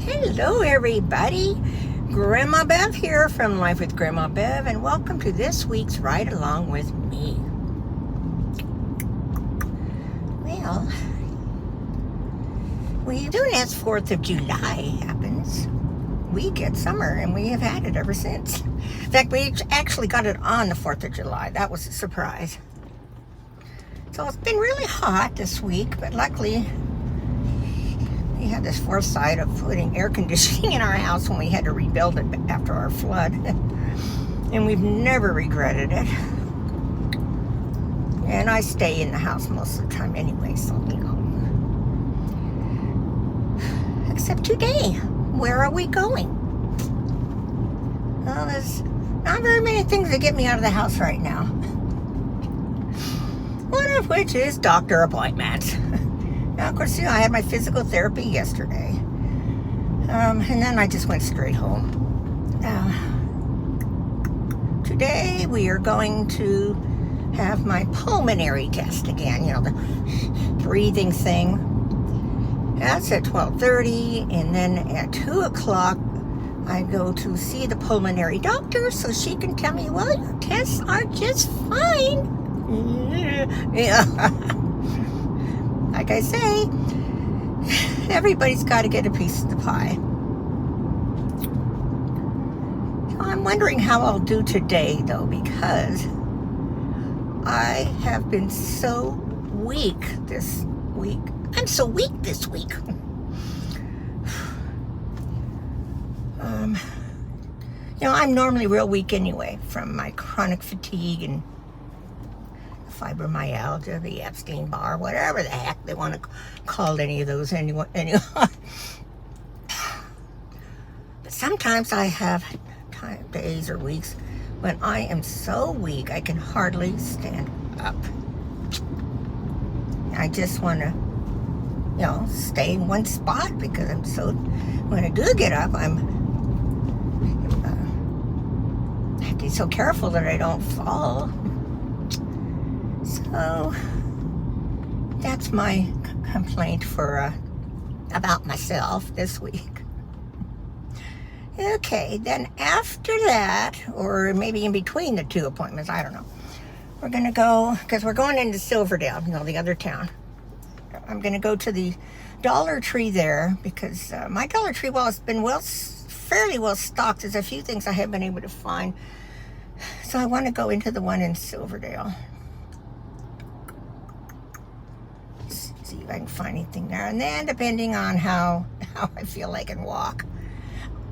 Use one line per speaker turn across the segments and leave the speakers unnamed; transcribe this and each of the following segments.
Hello, everybody. Grandma Bev here from Life with Grandma Bev, and welcome to this week's Ride Along with Me. Well, soon as 4th of July happens, we get summer, and we have had it ever since. In fact, we actually got it on the 4th of July. That was a surprise. So it's been really hot this week, but luckily we had this foresight of putting air conditioning in our house when we had to rebuild it after our flood. And we've never regretted it. And I stay in the house most of the time anyway, so Except today. Where are we going? Well, there's not very many things that get me out of the house right now. One of which is doctor appointments. Now, of course, I had my physical therapy yesterday. And then I just went straight home. Today, we are going to have my pulmonary test again. The breathing thing. That's at 12:30. And then at 2 o'clock, I go to see the pulmonary doctor so she can tell me, well, your tests are just fine. Yeah. Like I say, everybody's got to get a piece of the pie. So I'm wondering how I'll do today, though, because I have been so weak this week. I'm so weak this week. I'm normally real weak anyway from my chronic fatigue and fibromyalgia, the Epstein-Barr, whatever the heck they want to call any of those anyway. But sometimes I have days or weeks when I am so weak I can hardly stand up. I just want to, stay in one spot because when I do get up, I have to be so careful that I don't fall. So that's my complaint about myself this week. Okay, then after that, or maybe in between the two appointments, I don't know, we're going to go, because we're going into Silverdale, the other town. I'm going to go to the Dollar Tree there because my Dollar Tree, it's been fairly well stocked. There's a few things I haven't been able to find. So I want to go into the one in Silverdale. See if I can find anything there. And then depending on how I feel I can walk,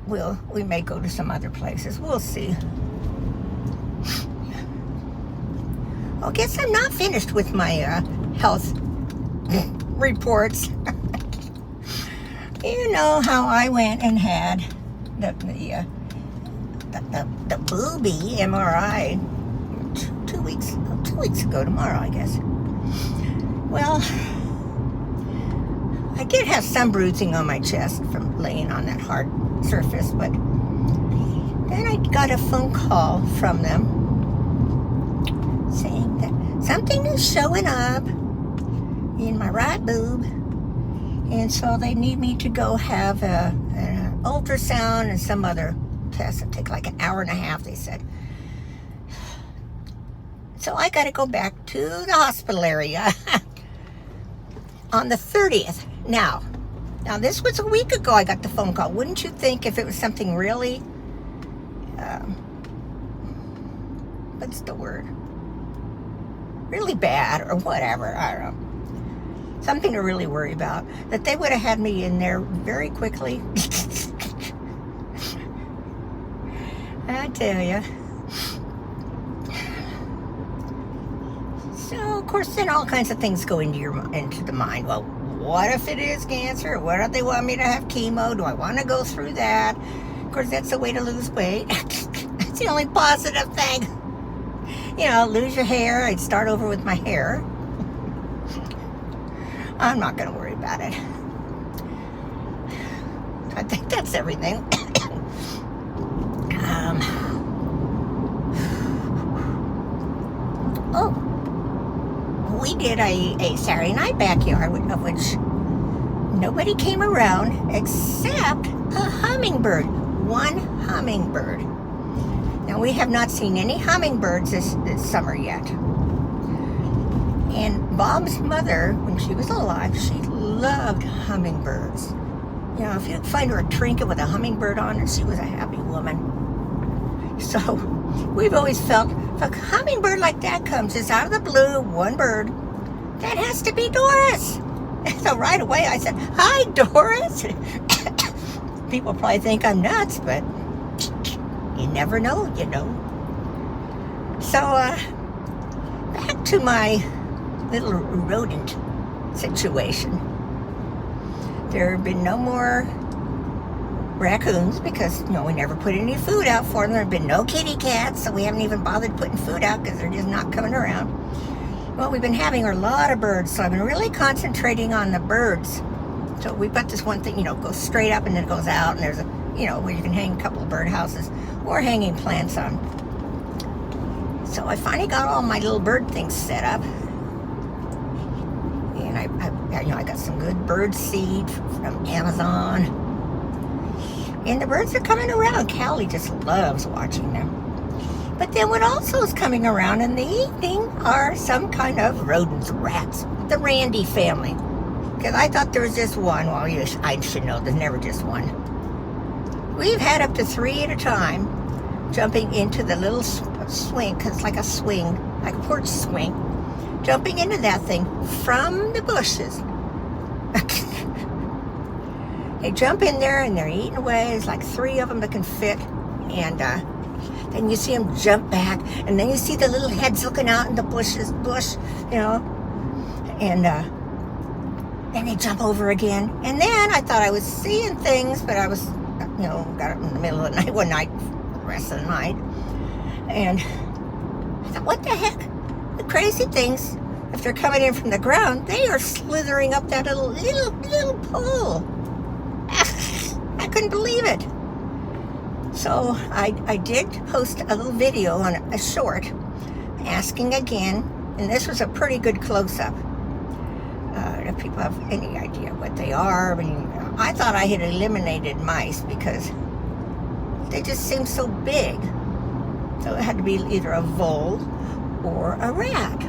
we may go to some other places. We'll see. I guess I'm not finished with my health reports. You know how I went and had the booby MRI 2 weeks ago tomorrow, I guess. Well, I did have some bruising on my chest from laying on that hard surface, but then I got a phone call from them saying that something is showing up in my right boob, and so they need me to go have an ultrasound and some other test. It take like an hour and a half, they said. So I got to go back to the hospital area on the 30th. Now this was a week ago I got the phone call. Wouldn't you think if it was something really, what's the word? Really bad or whatever, I don't know. Something to really worry about, that they would have had me in there very quickly. I tell you. So, of course, then all kinds of things go into the mind. Well, what if it is cancer? What if they want me to have chemo? Do I want to go through that? Of course, that's the way to lose weight. That's the only positive thing. Lose your hair. I'd start over with my hair. I'm not going to worry about it. I think that's everything. We did a Saturday night backyard, of which nobody came around except a hummingbird. One hummingbird. Now, we have not seen any hummingbirds this summer yet. And Bob's mother, when she was alive, she loved hummingbirds. You know, if you find her a trinket with a hummingbird on it, she was a happy woman. So we've always felt if a hummingbird like that comes, it's out of the blue, one bird, that has to be Doris. So right away I said, "Hi, Doris." People probably think I'm nuts, but you never know, you know. So back to my little rodent situation. There have been no more raccoons because, you know, we never put any food out for them. There have been no kitty cats, so we haven't even bothered putting food out because they're just not coming around. Well, we've been having a lot of birds, so I've been really concentrating on the birds. So we've got this one thing, you know, goes straight up and then it goes out, and there's a, you know, where you can hang a couple of bird houses or hanging plants on. So I finally got all my little bird things set up. And I got some good bird seed from Amazon. And the birds are coming around. Callie just loves watching them. But then what also is coming around in the evening are some kind of rodents, rats, the Randy family. Because I thought there was just one. Well, I should know there's never just one. We've had up to 3 at a time jumping into the little swing, because it's like a swing, like a porch swing, jumping into that thing from the bushes. They jump in there and they're eating away. There's like 3 of them that can fit. And then you see them jump back. And then you see the little heads looking out in the bush, you know. And then they jump over again. And then I thought I was seeing things, but I was, you know, got up in the middle of the night one night, the rest of the night. And I thought, what the heck? The crazy things, if they're coming in from the ground, they are slithering up that little pole. I couldn't believe it. So I did post a little video on a short asking again, and this was a pretty good close-up. If people have any idea what they are. I mean, I thought I had eliminated mice because they just seem so big. So it had to be either a vole or a rat.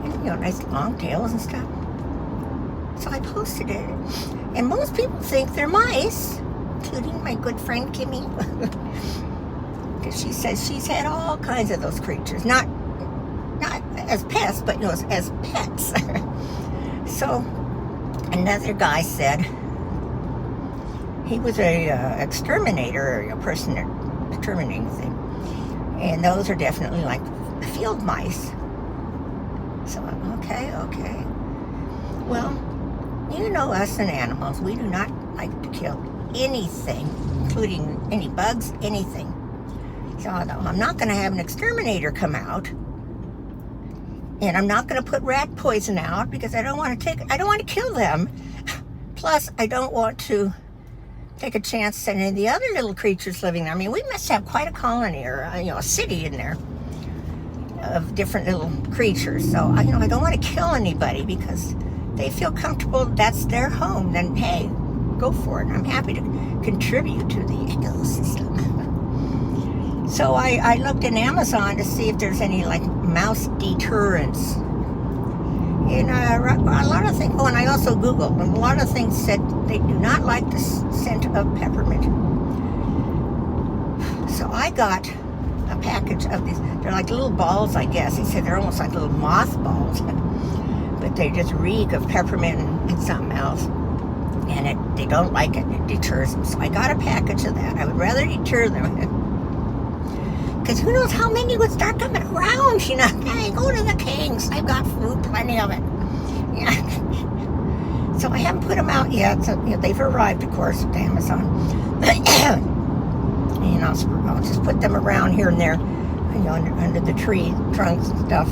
And, you know, nice long tails and stuff. So I posted it. And most people think they're mice, including my good friend Kimmy. Because she says she's had all kinds of those creatures. Not as pests, but, you know, as pets. So another guy said he was a exterminator, a person exterminating thing. And those are definitely like field mice. So I'm okay. Well, you know us and animals, we do not like to kill anything, including any bugs, anything. So I'm not going to have an exterminator come out, and I'm not going to put rat poison out because I don't want to kill them. Plus, I don't want to take a chance at any of the other little creatures living there. I mean, we must have quite a colony or, you know, a city in there of different little creatures. So, I don't want to kill anybody because they feel comfortable, that's their home. Then, hey, go for it. I'm happy to contribute to the ecosystem. So I looked in Amazon to see if there's any, like, mouse deterrents. And a lot of things, and I also Googled, and a lot of things said they do not like the scent of peppermint. So I got a package of these. They're like little balls, I guess. He said they're almost like little moth balls, but they just reek of peppermint and something else. And they don't like it. It deters them. So I got a package of that. I would rather deter them. Because who knows how many would start coming around, you know. Hey, go to the Kings. They've got food, plenty of it. Yeah. So I haven't put them out yet. So, you know, they've arrived, of course, to Amazon. And I'll just put them around here and there, you know, under the tree trunks and stuff.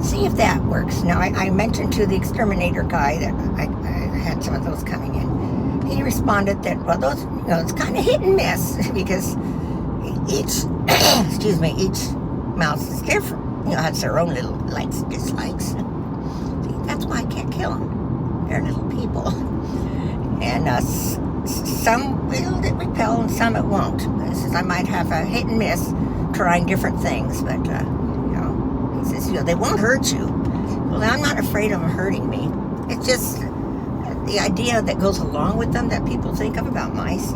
See if that works. Now, I mentioned to the exterminator guy that I had some of those coming in. He responded that, well, those, you know, it's kind of hit and miss because each mouse is different. You know, has their own little likes and dislikes. See, That's why I can't kill them. They're little people. And some will repel and some it won't. He says I might have a hit and miss trying different things, but he says, they won't hurt you. Well, I'm not afraid of them hurting me. It's just the idea that goes along with them that people think of about mice,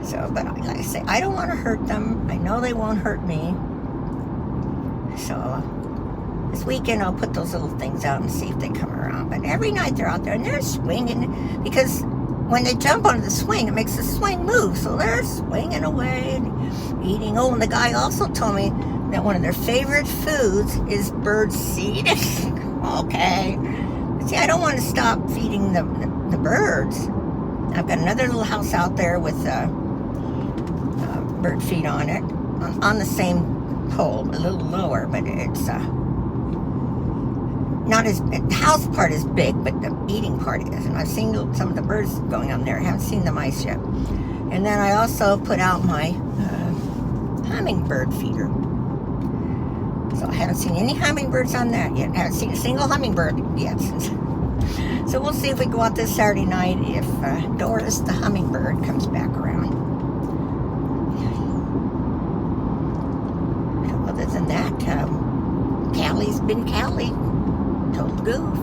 So, but like I say, I don't want to hurt them. I know they won't hurt me. So this weekend I'll put those little things out and see if they come around. But every night they're out there and they're swinging, because when they jump onto the swing, it makes the swing move. So they're swinging away and eating. Oh, and the guy also told me that one of their favorite foods is bird seed. Okay. See, I don't want to stop feeding the birds. I've got another little house out there with bird feed on it, on the same pole, a little lower, but it's not as, the house part is big, but the eating part is. And I've seen some of the birds going on there. I haven't seen the mice yet. And then I also put out my hummingbird feeder. So I haven't seen any hummingbirds on that yet. I haven't seen a single hummingbird yet. So we'll see if we go out this Saturday night if Doris the hummingbird comes back around. So other than that, Callie's been Callie. Total goof.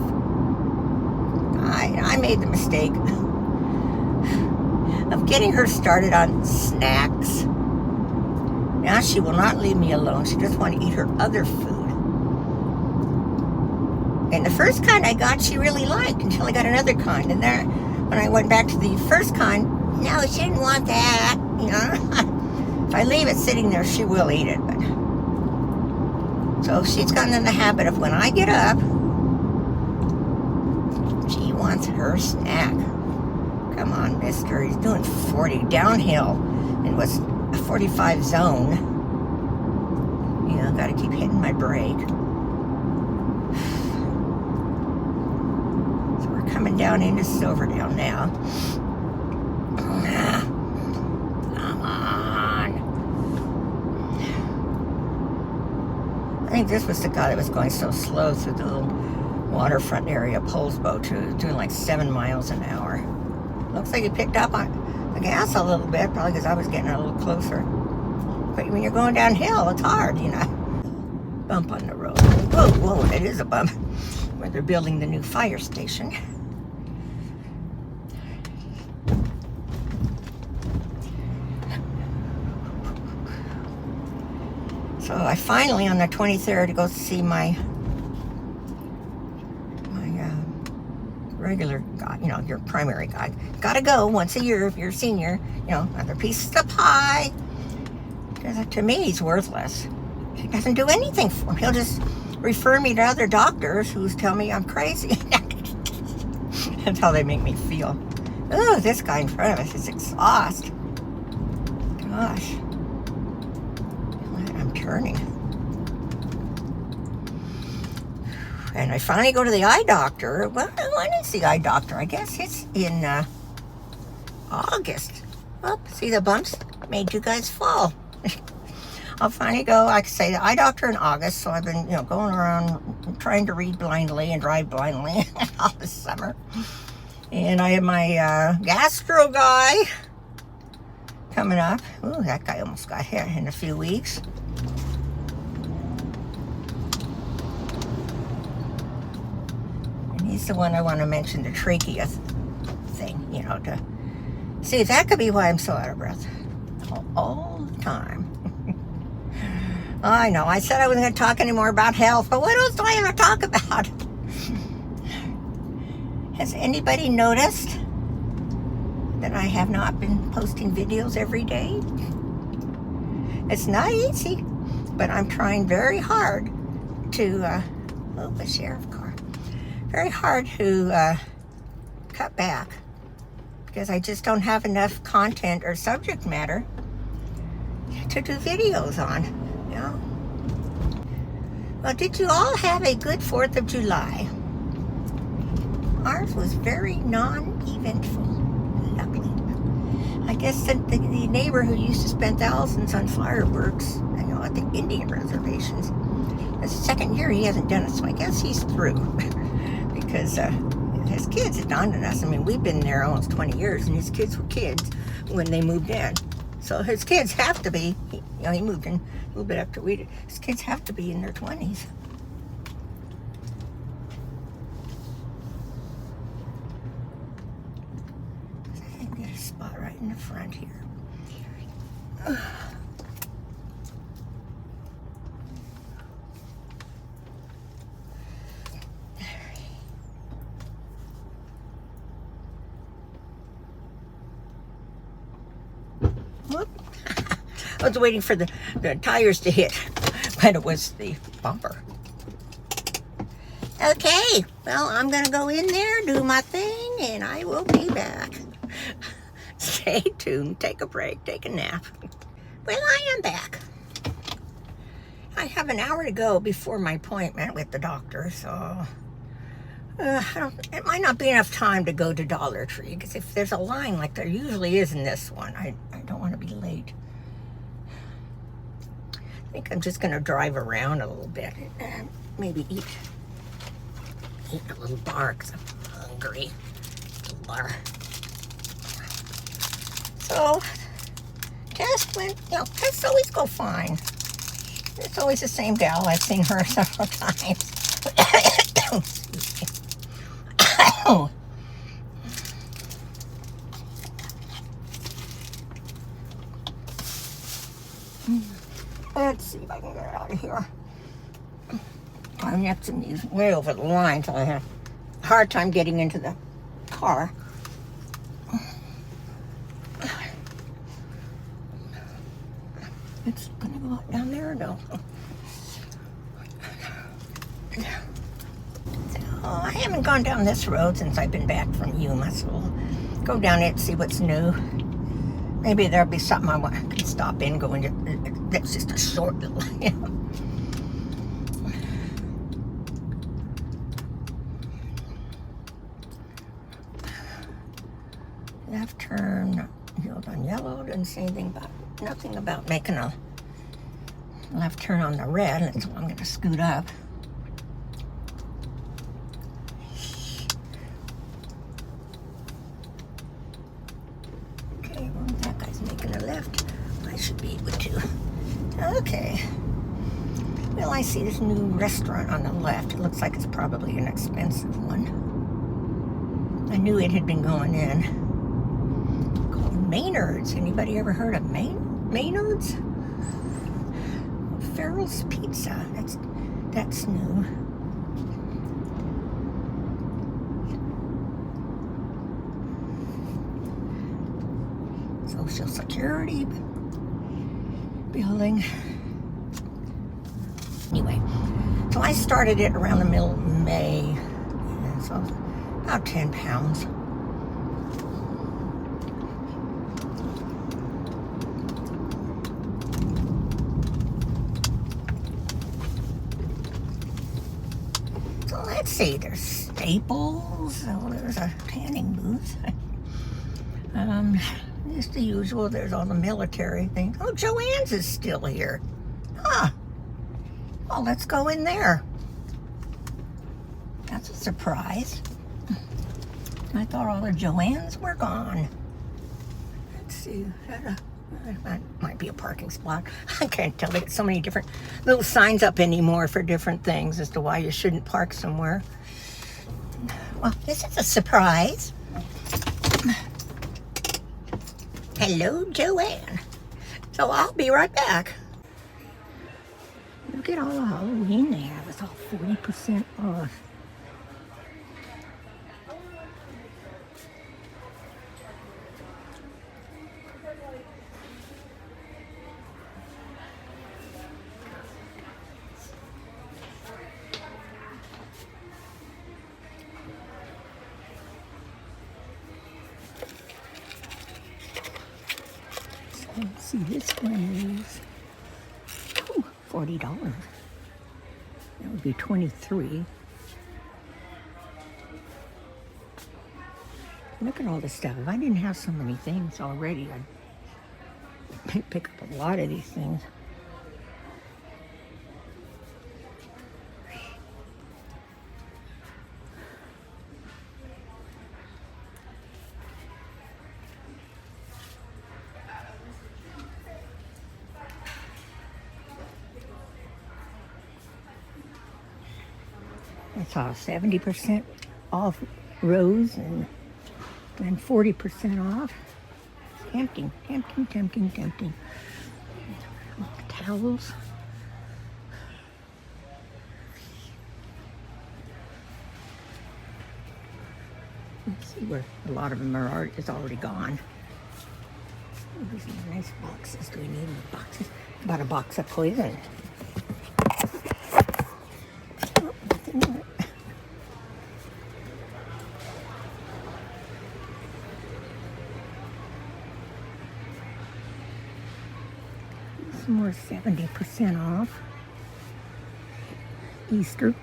I made the mistake of getting her started on snacks. Now she will not leave me alone. She just wants to eat her other food. And the first kind I got, she really liked until I got another kind. And then when I went back to the first kind, no, she didn't want that. If I leave it sitting there, she will eat it. But so she's gotten in the habit of when I get up, she wants her snack. Come on, mister. He's doing 40 downhill and was a 45 zone. Got to keep hitting my brake. So we're coming down into Silverdale now. Come on. I think this was the guy that was going so slow through the little waterfront area, Polsbo, doing like 7 miles an hour. Looks like he picked up on the gas a little bit, probably because I was getting a little closer. But when you're going downhill, it's hard, Bump on the road. Whoa, it is a bump. Where they're building the new fire station. So I finally, on the 23rd, go see my regular guy, your primary guy. Gotta go once a year if you're a senior, another piece of pie. Because to me, he's worthless. He doesn't do anything for me. He'll just refer me to other doctors who tell me I'm crazy. That's how they make me feel. Oh, this guy in front of us is exhaust. Gosh. I'm turning. And I finally go to the eye doctor. Well, when is the eye doctor? I guess it's in August. Oh, see the bumps? Made you guys fall. I'll finally go, like I say, the eye doctor in August. So I've been, going around trying to read blindly and drive blindly all this summer. And I have my gastro guy coming up. Ooh, that guy almost got hit in a few weeks. And he's the one I want to mention, the trachea thing, to see if that could be why I'm so out of breath all the time. I know, I said I wasn't going to talk anymore about health, but what else do I have to talk about? Has anybody noticed that I have not been posting videos every day? It's not easy, but I'm trying very hard to, a sheriff car, very hard to cut back, because I just don't have enough content or subject matter to do videos on. Well, did you all have a good 4th of July? Ours was very non-eventful, luckily. I guess the neighbor who used to spend thousands on fireworks, at the Indian reservations, the second year he hasn't done it, so I guess he's through. Because his kids had dawned on us. I mean, we've been there almost 20 years, and his kids were kids when they moved in. So his kids have to be, he moved in a little bit after we did. His kids have to be in their 20s. I can get a spot right in the front here. Whoop. I was waiting for the tires to hit, but it was the bumper. Okay, well, I'm gonna go in there, do my thing, and I will be back. Stay tuned, take a break, take a nap. Well, I am back. I have an hour to go before my appointment with the doctor, so it might not be enough time to go to Dollar Tree, because if there's a line like there usually is in this one, I don't want to be late. I think I'm just going to drive around a little bit and maybe eat a little bar, because I'm hungry. A bar. So, test went, tests always go fine. It's always the same gal. I've seen her several times. Excuse me. Let's see if I can get out of here. My neck's in these way over the line, so I have a hard time getting into the car. It's gonna go out down there or no? So I haven't gone down this road since I've been back from Yuma, so we'll go down it and see what's new. Maybe there'll be something I can stop in, go into. That's just a short little, Left turn, yield on yellow, didn't say anything about, nothing about making a left turn on the red, and so I'm gonna scoot up. Okay, well, that guy's making a left. I should be able to. Okay. Well, I see this new restaurant on the left. It looks like it's probably an expensive one. I knew it had been going in. Called Maynard's. Anybody ever heard of Maynard's? Farrell's Pizza. That's new. Social Security building. Anyway, so I started it around the middle of May, and so about 10 pounds. So let's see, there's Staples, oh, there's a tanning booth. Just the usual, there's all the military things. Oh, Joann's is still here. Huh. Well, let's go in there. That's a surprise. I thought all the Joann's were gone. Let's see, that might be a parking spot. I can't tell. They got so many different little signs up anymore for different things as to why you shouldn't park somewhere. Well, this is a surprise. Hello, Joann. So I'll be right back. Look at all the Halloween they have. It's all 40% off. Let's see, this one is $40. That would be $23. Look at all this stuff. If I didn't have so many things already, I'd pick up a lot of these things. I saw 70% off rose and 40% off. Tempting, tempting, tempting, tempting. Towels. Let's see where a lot of them are. It's already gone. These are nice boxes. Do we need more boxes? About a box of poison. Oh, nothing more. Some more 70% off. Easter.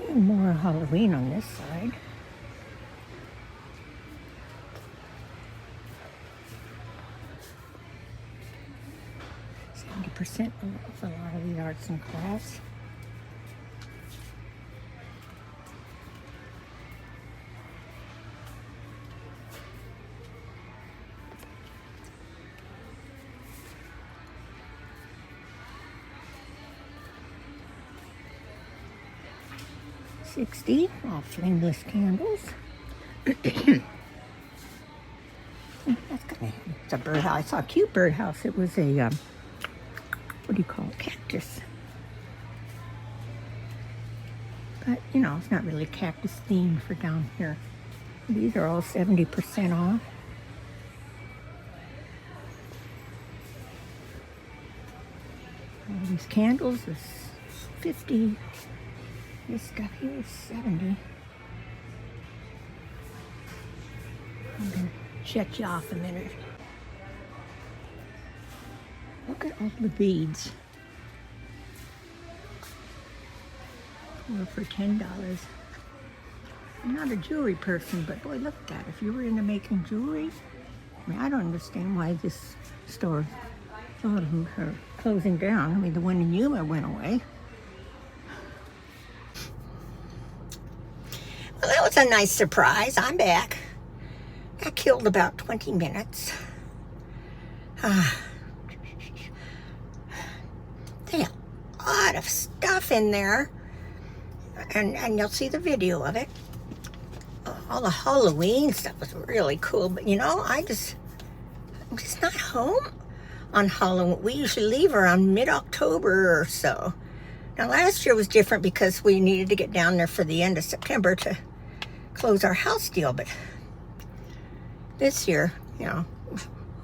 And more Halloween on this side. % off a lot of the arts and crafts. $60 off flameless candles. That's kind of, it's a birdhouse. I saw a cute birdhouse. It was a, what do you call it? Cactus. But, you know, it's not really cactus themed for down here. These are all 70% off. All these candles is 50. This stuff here is 70. I'm gonna shut you off a minute. Look at all the beads. For $10. I'm not a jewelry person, but boy, look at that. If you were into making jewelry, I mean, I don't understand why this store, a lot of them are closing down. I mean, the one in Yuma went away. Well, that was a nice surprise. I'm back. I killed about 20 minutes. They have a lot of stuff in there. And you'll see the video of it. All the Halloween stuff was really cool. But, you know, I'm just not home on Halloween. We usually leave around mid-October or so. Now, last year was different because we needed to get down there for the end of September to close our house deal. But this year, you know,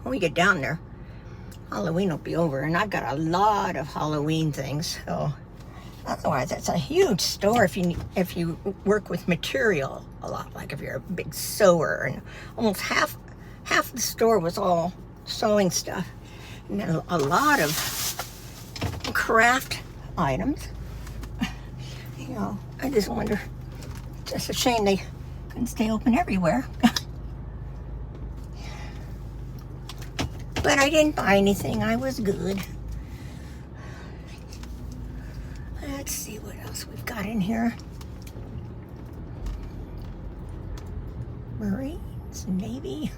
when we get down there, Halloween will be over. And I've got a lot of Halloween things, so... Otherwise, it's a huge store if you work with material a lot, like if you're a big sewer, and almost half the store was all sewing stuff, and then a lot of craft items. You know, I just wonder, it's just a shame they couldn't stay open everywhere. But I didn't buy anything. I was good. Let's see what else we've got in here. Marines, Navy,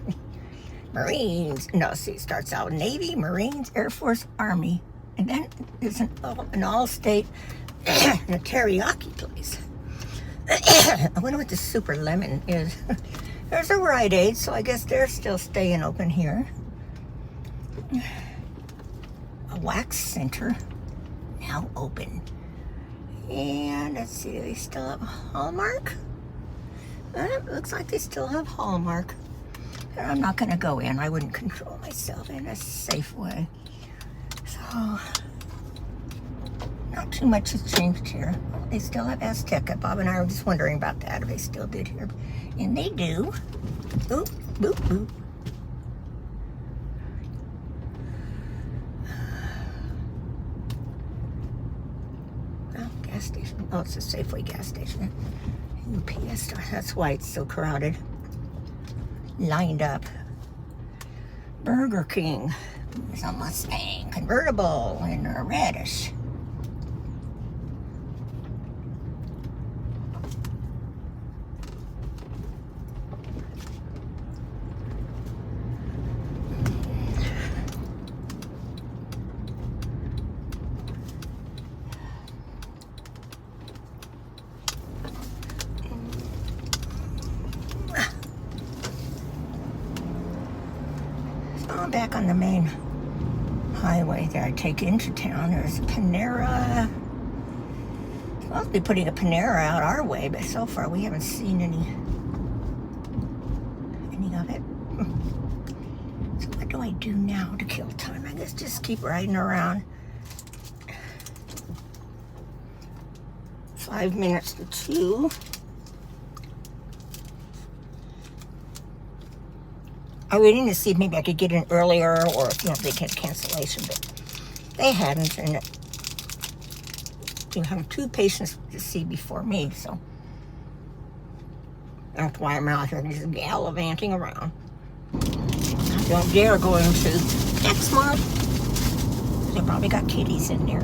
Marines. No, see, it starts out Navy, Marines, Air Force, Army. And then there's an all-state and a teriyaki place. I wonder what the Super Lemon is. There's a Rite Aid, so I guess they're still staying open here. A wax center, now open. And let's see, they still have Hallmark? It looks like they still have Hallmark. But I'm not going to go in. I wouldn't control myself in a safe way. So, not too much has changed here. They still have Azteca. Bob and I were just wondering about that, if they still did here. And they do. Oop, boop, boop. Gas station. Oh, it's a Safeway gas station. UPS store. That's why it's so crowded. Lined up. Burger King. There's a Mustang convertible in a reddish. So I'm back on the main highway that I take into town. There's a Panera. It's supposed to be putting a Panera out our way, but so far we haven't seen any of it. So what do I do now to kill time? I guess just keep riding around. 5 minutes to 2. I waiting to see if maybe I could get in earlier, or if they get a cancellation, but they hadn't, and you have 2 patients to see before me, so that's why I'm out here just gallivanting around. I don't dare go into PetSmart. They probably got kitties in there.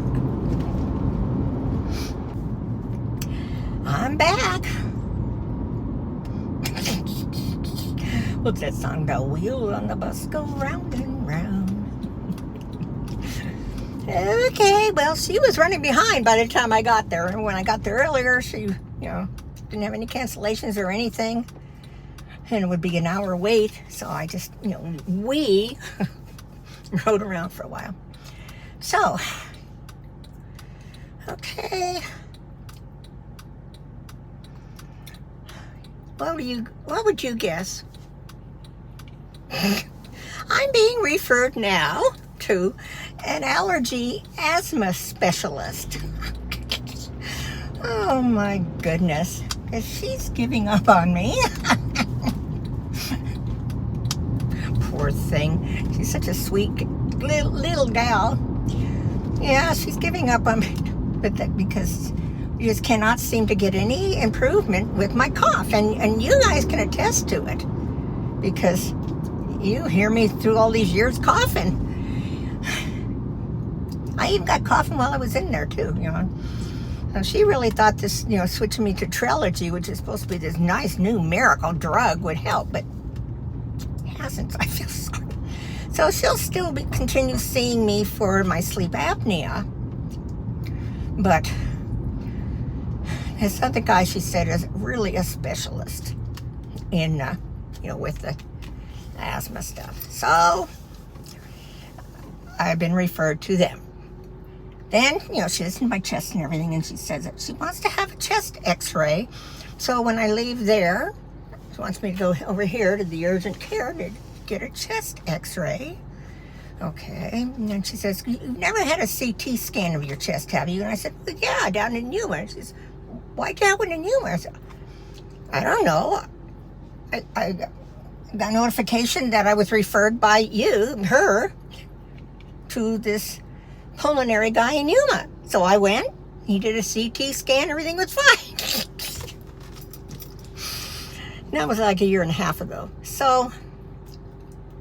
I'm back. What's that song? The wheel on the bus go round and round. Okay, well, she was running behind by the time I got there. And when I got there earlier, she, didn't have any cancellations or anything. And it would be an hour wait. So I just, we rode around for a while. So, okay. What would you guess? I'm being referred now to an allergy asthma specialist. Oh my goodness. Because she's giving up on me. Poor thing. She's such a sweet little gal. Yeah, she's giving up on me. But that because we just cannot seem to get any improvement with my cough. And you guys can attest to it. Because you hear me through all these years coughing. I even got coughing while I was in there too, So she really thought this, switching me to Trelegy, which is supposed to be this nice new miracle drug, would help, but it hasn't. I feel sorry. So she'll still continue seeing me for my sleep apnea. But this other guy, she said, is really a specialist in, with the asthma stuff. So I've been referred to them. Then, she listens to my chest and everything, and she says that she wants to have a chest x-ray. So when I leave there, she wants me to go over here to the urgent care to get a chest x-ray. Okay. And then she says, you've never had a CT scan of your chest, have you? And I said, well, yeah, down in Newman. She says, why down in Newman? I said, I don't know. I got notification that I was referred by her to this pulmonary guy in Yuma. So I went, he did a CT scan, everything was fine. That was like a year and a half ago. So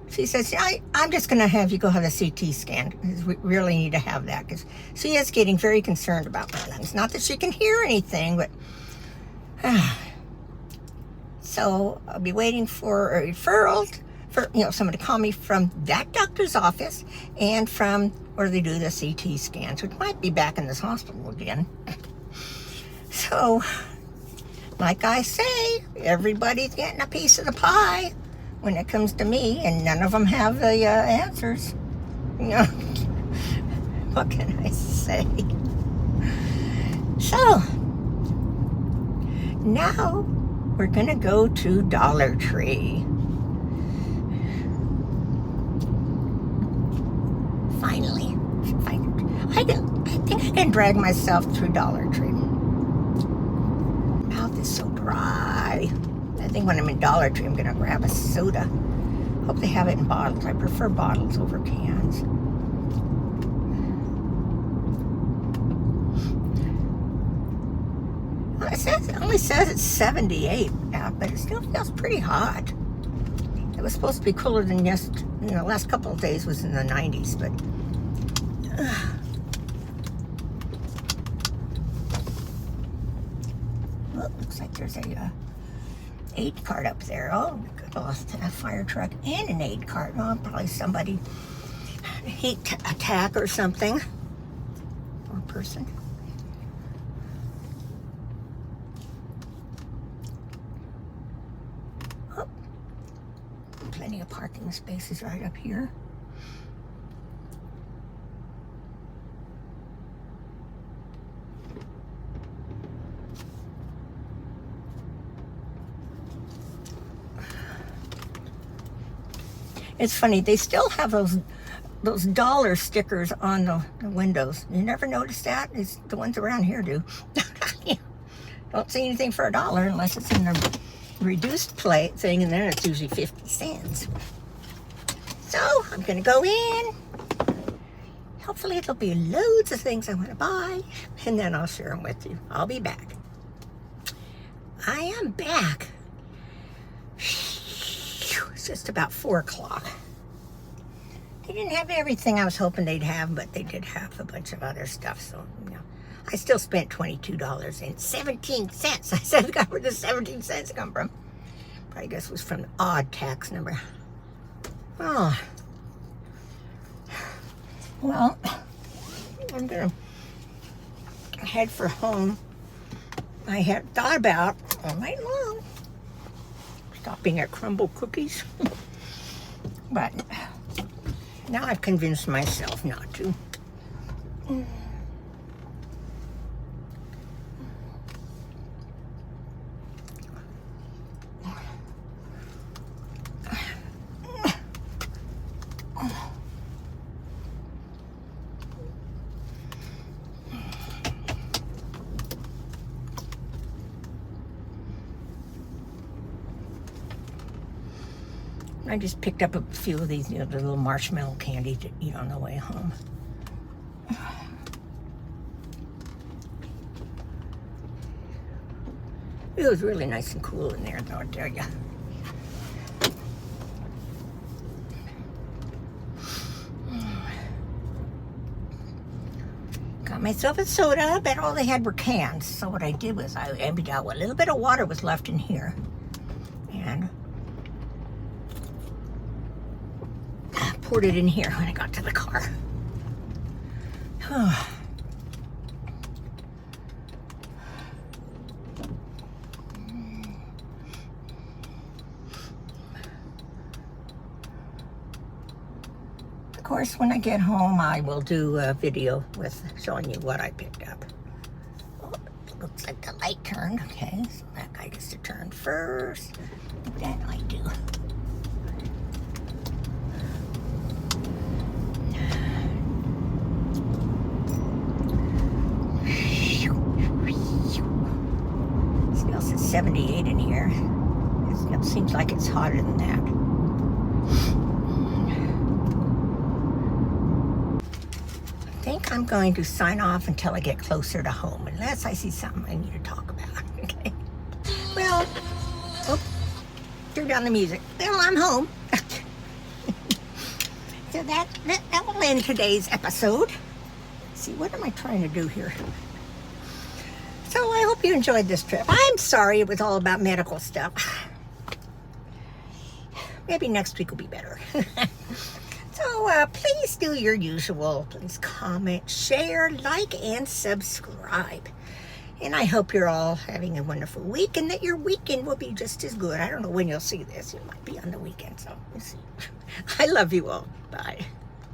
she says, I'm just going to have you go have a CT scan. We really need to have that because she is getting very concerned about my lungs. Not that she can hear anything, but so I'll be waiting for a referral for someone to call me from that doctor's office and from where they do the CT scans, which might be back in this hospital again. So, like I say, everybody's getting a piece of the pie when it comes to me, and none of them have the answers. What can I say? So, now we're gonna go to Dollar Tree. Finally. I think I can drag myself through Dollar Tree. Mouth is so dry. I think when I'm in Dollar Tree, I'm gonna grab a soda. Hope they have it in bottles. I prefer bottles over cans. Well, it only says it's 78 out, but it still feels pretty hot. It was supposed to be cooler than the last couple of days was in the 90s, but well, looks like there's a aid cart up there. Oh, a fire truck and an aid cart. Well, probably somebody heat attack or something. Or person. Oh, plenty of parking. parking space is right up here. It's funny, they still have those dollar stickers on the windows. You never notice that? It's the ones around here do. Don't see anything for $1 unless it's in the reduced plate thing, and then it's usually 50 cents. So I'm gonna go in. Hopefully it'll be loads of things I want to buy, and then I'll share them with you. I'll be back. I am back. It's just about 4 o'clock. They didn't have everything I was hoping they'd have, but they did have a bunch of other stuff. So, you know, I still spent $22.17. I said, God, where does 17 cents come from? I guess it was from the odd tax number. Oh. Well, I'm going to head for home. I had thought about all night long stopping at Crumble Cookies. But now I've convinced myself not to. I just picked up a few of these, you know, the little marshmallow candy to eat on the way home. It was really nice and cool in there, though, I tell you. Got myself a soda. I bet all they had were cans. So what I did was I emptied out what little bit of water was left in here. And poured it in here when I got to the car. Of course, when I get home, I will do a video with showing you what I picked up. Oh, it looks like the light turned. Okay, so that guy gets to turn first. What that light do? Smells at 78 in here. It seems like it's hotter than that. I think I'm going to sign off until I get closer to home, unless I see something I need to talk about. Okay. Well, oh, turn down the music. Well, I'm home. So that will end today's episode. Let's see, what am I trying to do here? So I hope you enjoyed this trip. I'm sorry it was all about medical stuff. Maybe next week will be better. So please do your usual. Please comment, share, like, and subscribe. And I hope you're all having a wonderful week and that your weekend will be just as good. I don't know when you'll see this. It might be on the weekend, so we'll see. I love you all. Bye.